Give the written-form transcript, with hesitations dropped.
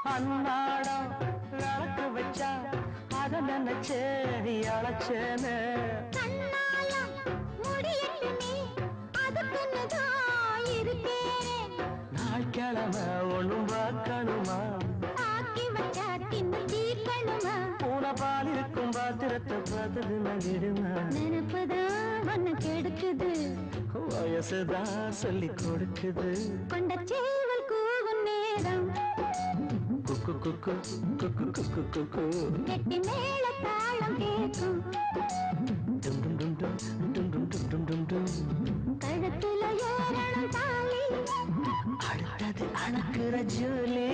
அன்னாடம் விளக்கு வச்சா அத நினைச்சே அழைச்சேன்னு நாள் கிழமை ஒண்ணும் பார்க்கணுமா பூனை பால் இருக்கும் பாத்திரத்தை பார்த்தது நகிடுமா நினைப்புதான் கெடுக்குது வயசுதான் சொல்லி கொடுக்குது கொண்ட சேவல் கூவும் நேரம் குக்கு குக்கு குக்கு குக்கு குக்கு கெட்டி மேல தாளம் கேட்கும் டும் டும் டும் டும் டும் டும் டும் டும் டும் கழுத்துல ஏறணும் தாலி அடுத்தது அணக்குற ஜூலி